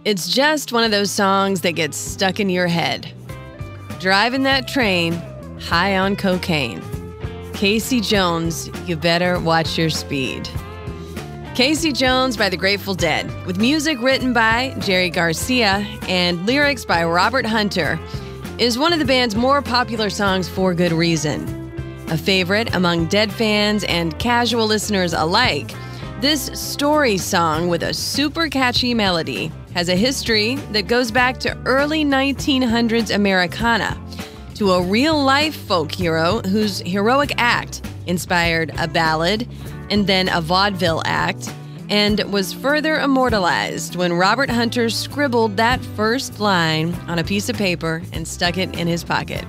It's just one of those songs that gets stuck in your head. Driving that train, high on cocaine. Casey Jones, you better watch your speed. Casey Jones by the Grateful Dead, with music written by Jerry Garcia and lyrics by Robert Hunter, is one of the band's more popular songs for good reason. A favorite among Dead fans and casual listeners alike, this story song with a super catchy melody has a history that goes back to early 1900s Americana, to a real-life folk hero whose heroic act inspired a ballad and then a vaudeville act, and was further immortalized when Robert Hunter scribbled that first line on a piece of paper and stuck it in his pocket,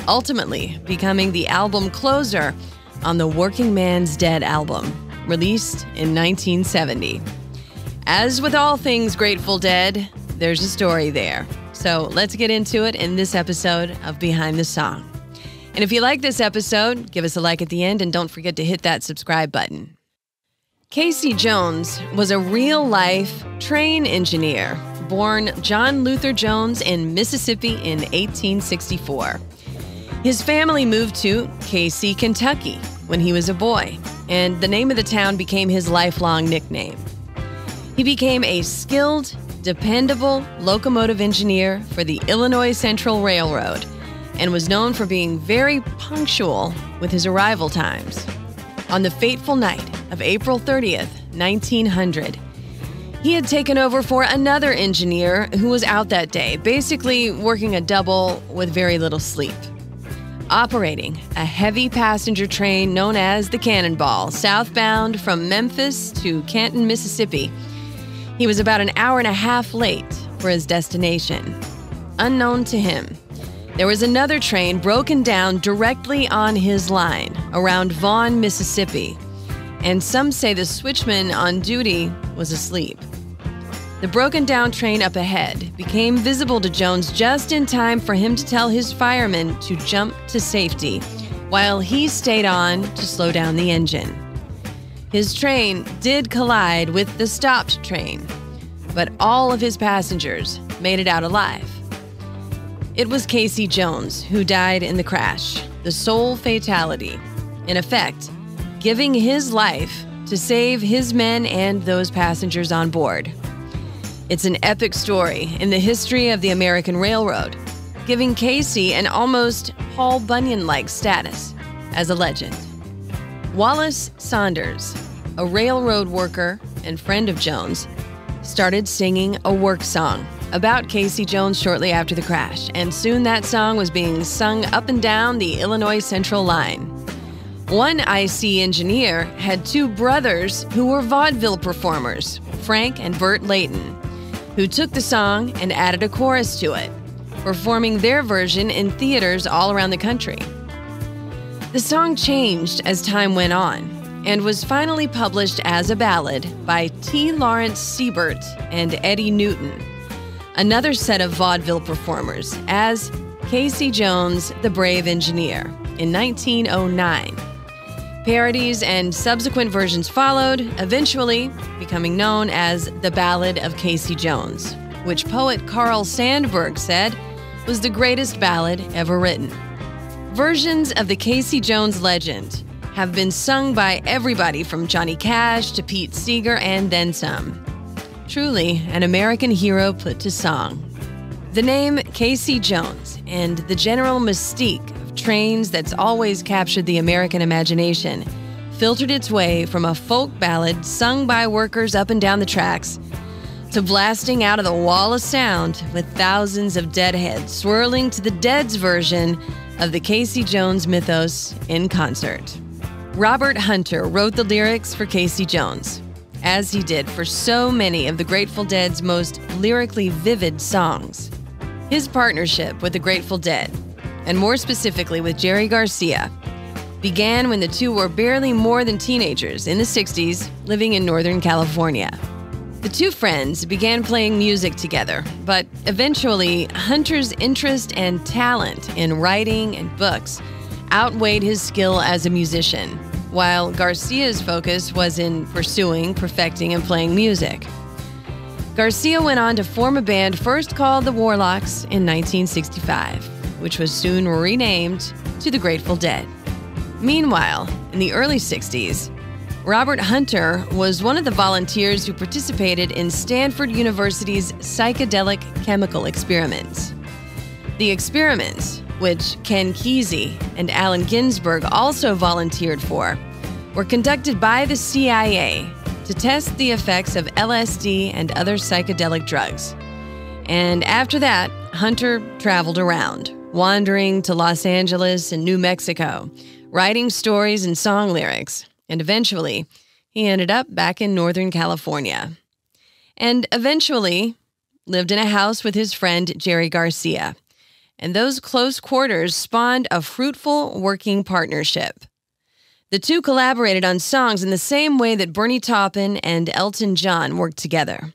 ultimately becoming the album closer on the Workingman's Dead album, released in 1970. As with all things Grateful Dead, there's a story there. So let's get into it in this episode of Behind the Song. And if you like this episode, give us a like at the end and don't forget to hit that subscribe button. Casey Jones was a real-life train engineer, born John Luther Jones in Mississippi in 1864. His family moved to Casey, Kentucky when he was a boy, and the name of the town became his lifelong nickname. He became a skilled, dependable locomotive engineer for the Illinois Central Railroad and was known for being very punctual with his arrival times. On the fateful night of April 30th, 1900, he had taken over for another engineer who was out that day, basically working a double with very little sleep. Operating a heavy passenger train known as the Cannonball, southbound from Memphis to Canton, Mississippi, he was about an hour and a half late for his destination. Unknown to him, there was another train broken down directly on his line around Vaughn, Mississippi, and some say the switchman on duty was asleep. The broken down train up ahead became visible to Jones just in time for him to tell his firemen to jump to safety, while he stayed on to slow down the engine. His train did collide with the stopped train, but all of his passengers made it out alive. It was Casey Jones who died in the crash, the sole fatality, in effect, giving his life to save his men and those passengers on board. It's an epic story in the history of the American Railroad, giving Casey an almost Paul Bunyan-like status as a legend. Wallace Saunders, a railroad worker and friend of Jones, started singing a work song about Casey Jones shortly after the crash, and soon that song was being sung up and down the Illinois Central line. One IC engineer had two brothers who were vaudeville performers, Frank and Bert Layton, who took the song and added a chorus to it, performing their version in theaters all around the country. The song changed as time went on and was finally published as a ballad by T. Lawrence Siebert and Eddie Newton, another set of vaudeville performers, as Casey Jones, the Brave Engineer, in 1909. Parodies and subsequent versions followed, eventually becoming known as the Ballad of Casey Jones, which poet Carl Sandburg said was the greatest ballad ever written. Versions of the Casey Jones legend have been sung by everybody from Johnny Cash to Pete Seeger and then some. Truly an American hero put to song. The name Casey Jones and the general mystique of trains that's always captured the American imagination filtered its way from a folk ballad sung by workers up and down the tracks to blasting out of the wall of sound with thousands of deadheads swirling to the Dead's version of the Casey Jones mythos in concert. Robert Hunter wrote the lyrics for Casey Jones, as he did for so many of the Grateful Dead's most lyrically vivid songs. His partnership with the Grateful Dead, and more specifically with Jerry Garcia, began when the two were barely more than teenagers in the 60s, living in Northern California. The two friends began playing music together, but eventually Hunter's interest and talent in writing and books outweighed his skill as a musician, while Garcia's focus was in pursuing, perfecting, and playing music. Garcia went on to form a band first called the Warlocks in 1965, which was soon renamed to the Grateful Dead. Meanwhile, in the early 60s, Robert Hunter was one of the volunteers who participated in Stanford University's psychedelic chemical experiments. The experiments, which Ken Kesey and Allen Ginsberg also volunteered for, were conducted by the CIA to test the effects of LSD and other psychedelic drugs. And after that, Hunter traveled around, wandering to Los Angeles and New Mexico, writing stories and song lyrics. And eventually, he ended up back in Northern California. And eventually lived in a house with his friend Jerry Garcia. And those close quarters spawned a fruitful working partnership. The two collaborated on songs in the same way that Bernie Taupin and Elton John worked together.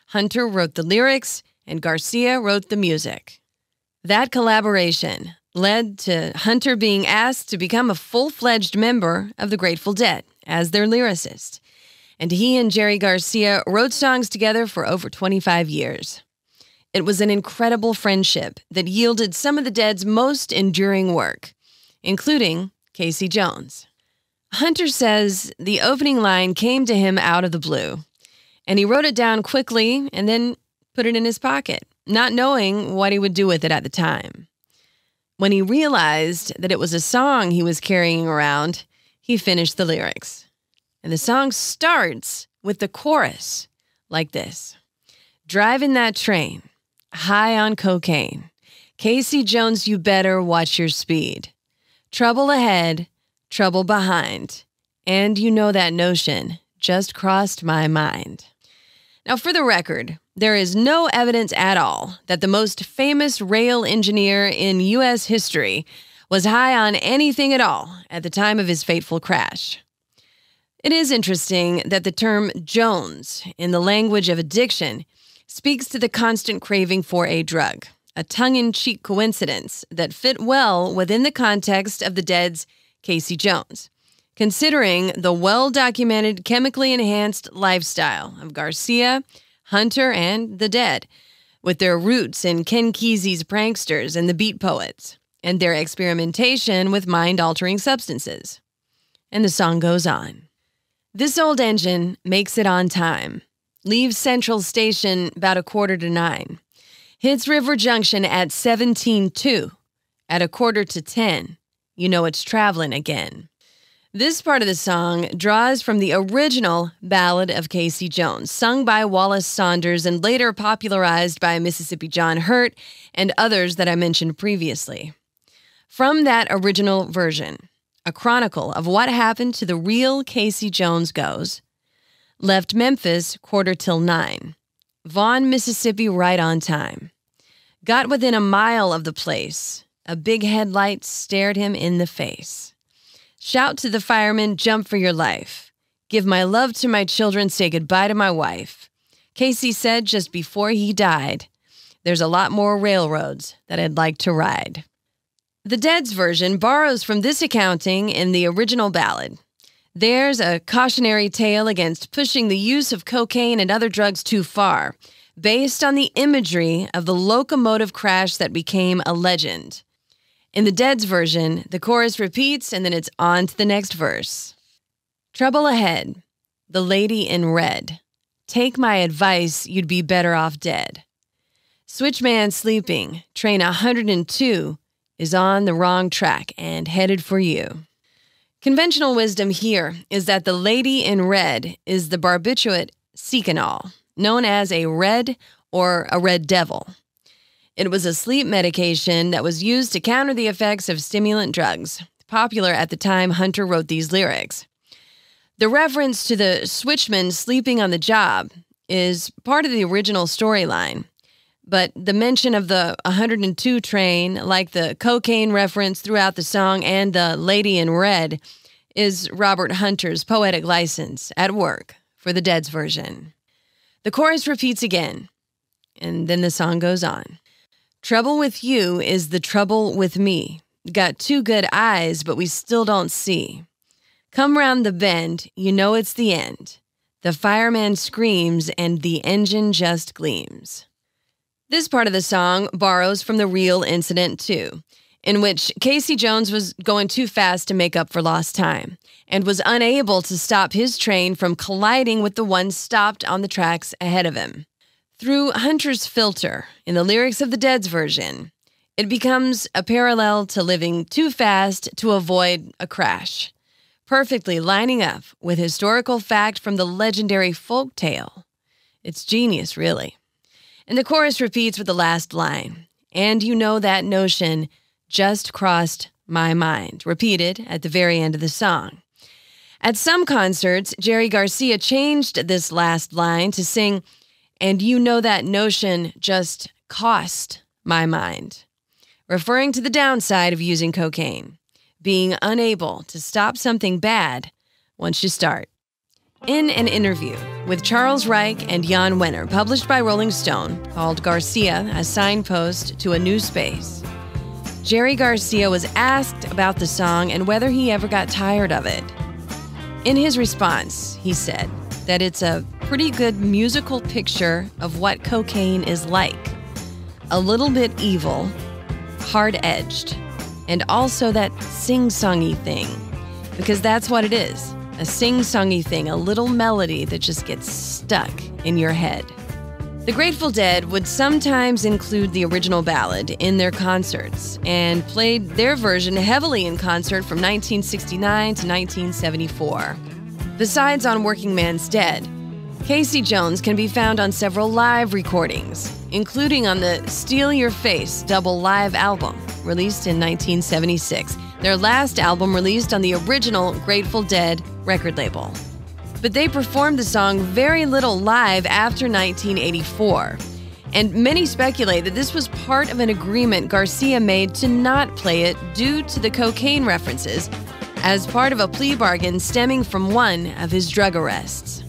Hunter wrote the lyrics, and Garcia wrote the music. That collaboration led to Hunter being asked to become a full-fledged member of the Grateful Dead as their lyricist. And he and Jerry Garcia wrote songs together for over 25 years. It was an incredible friendship that yielded some of the Dead's most enduring work, including Casey Jones. Hunter says the opening line came to him out of the blue, and he wrote it down quickly and then put it in his pocket, not knowing what he would do with it at the time. When he realized that it was a song he was carrying around, he finished the lyrics. And the song starts with the chorus like this. Driving that train, high on cocaine. Casey Jones, you better watch your speed. Trouble ahead, trouble behind. And you know that notion just crossed my mind. Now, for the record, there is no evidence at all that the most famous rail engineer in U.S. history was high on anything at all at the time of his fateful crash. It is interesting that the term Jones in the language of addiction speaks to the constant craving for a drug, a tongue-in-cheek coincidence that fit well within the context of the Dead's Casey Jones, considering the well-documented chemically enhanced lifestyle of Garcia, Hunter, and the Dead, with their roots in Ken Kesey's pranksters and the Beat Poets, and their experimentation with mind-altering substances. And the song goes on. This old engine makes it on time, leaves Central Station about 8:45, hits River Junction at 17:02, at 9:45, you know it's traveling again. This part of the song draws from the original Ballad of Casey Jones, sung by Wallace Saunders and later popularized by Mississippi John Hurt and others that I mentioned previously. From that original version, a chronicle of what happened to the real Casey Jones goes, left Memphis 9:15, Vaughn, Mississippi right on time. Got within a mile of the place, a big headlight stared him in the face. Shout to the firemen, jump for your life. Give my love to my children, say goodbye to my wife. Casey said just before he died, there's a lot more railroads that I'd like to ride. The Dead's version borrows from this accounting in the original ballad. There's a cautionary tale against pushing the use of cocaine and other drugs too far, based on the imagery of the locomotive crash that became a legend. In the Dead's version, the chorus repeats and then it's on to the next verse. Trouble ahead, the lady in red. Take my advice, you'd be better off dead. Switchman sleeping, train 102 is on the wrong track and headed for you. Conventional wisdom here is that the lady in red is the barbiturate Seconal, known as a red or a red devil. It was a sleep medication that was used to counter the effects of stimulant drugs, popular at the time Hunter wrote these lyrics. The reference to the switchman sleeping on the job is part of the original storyline, but the mention of the 102 train, like the cocaine reference throughout the song and the lady in red, is Robert Hunter's poetic license at work for the Dead's version. The chorus repeats again, and then the song goes on. Trouble with you is the trouble with me. Got two good eyes, but we still don't see. Come round the bend, you know it's the end. The fireman screams and the engine just gleams. This part of the song borrows from the real incident, too, in which Casey Jones was going too fast to make up for lost time and was unable to stop his train from colliding with the one stopped on the tracks ahead of him. Through Hunter's filter, in the lyrics of the Dead's version, it becomes a parallel to living too fast to avoid a crash, perfectly lining up with historical fact from the legendary folk tale. It's genius, really. And the chorus repeats with the last line, "And you know that notion just crossed my mind," repeated at the very end of the song. At some concerts, Jerry Garcia changed this last line to sing, "And you know that notion just cost my mind," referring to the downside of using cocaine, being unable to stop something bad once you start. In an interview with Charles Reich and Jan Wenner, published by Rolling Stone, called Garcia, A Signpost to a New Space, Jerry Garcia was asked about the song and whether he ever got tired of it. In his response, he said that it's a pretty good musical picture of what cocaine is like. A little bit evil, hard-edged, and also that sing-songy thing, because that's what it is, a sing-songy thing, a little melody that just gets stuck in your head. The Grateful Dead would sometimes include the original ballad in their concerts and played their version heavily in concert from 1969 to 1974. Besides on Workingman's Dead, Casey Jones can be found on several live recordings, including on the Steal Your Face double live album, released in 1976, their last album released on the original Grateful Dead record label. But they performed the song very little live after 1984, and many speculate that this was part of an agreement Garcia made to not play it due to the cocaine references, as part of a plea bargain stemming from one of his drug arrests.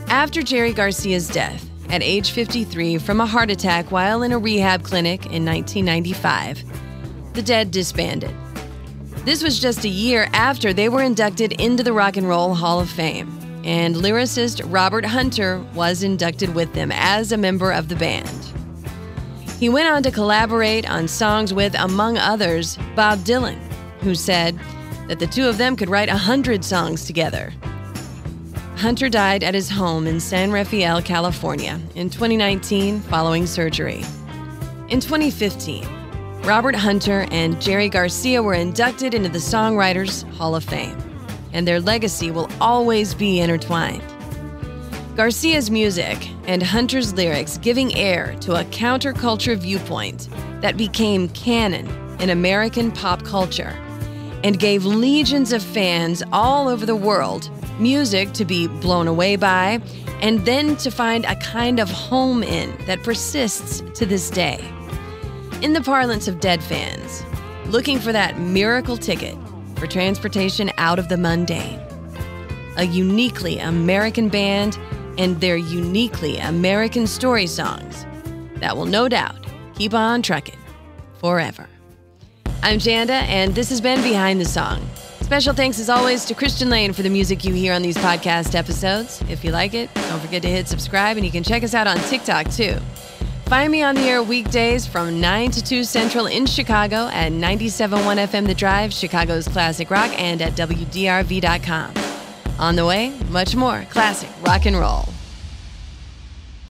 After Jerry Garcia's death, at age 53 from a heart attack while in a rehab clinic in 1995, the Dead disbanded. This was just a year after they were inducted into the Rock and Roll Hall of Fame, and lyricist Robert Hunter was inducted with them as a member of the band. He went on to collaborate on songs with, among others, Bob Dylan, who said that the two of them could write 100 songs together. Hunter died at his home in San Rafael, California, in 2019 following surgery. In 2015, Robert Hunter and Jerry Garcia were inducted into the Songwriters Hall of Fame, and their legacy will always be intertwined. Garcia's music and Hunter's lyrics giving air to a counterculture viewpoint that became canon in American pop culture and gave legions of fans all over the world music to be blown away by and then to find a kind of home in that persists to this day. In the parlance of Dead fans, looking for that miracle ticket for transportation out of the mundane. A uniquely American band and their uniquely American story songs that will no doubt keep on trucking forever. I'm Janda, and this has been Behind the Song. Special thanks as always to Christian Lane for the music you hear on these podcast episodes. If you like it, don't forget to hit subscribe, and you can check us out on TikTok too. Find me on the air weekdays from 9 to 2 Central in Chicago at 97.1 FM The Drive, Chicago's classic rock, and at WDRV.com. On the way, much more classic rock and roll.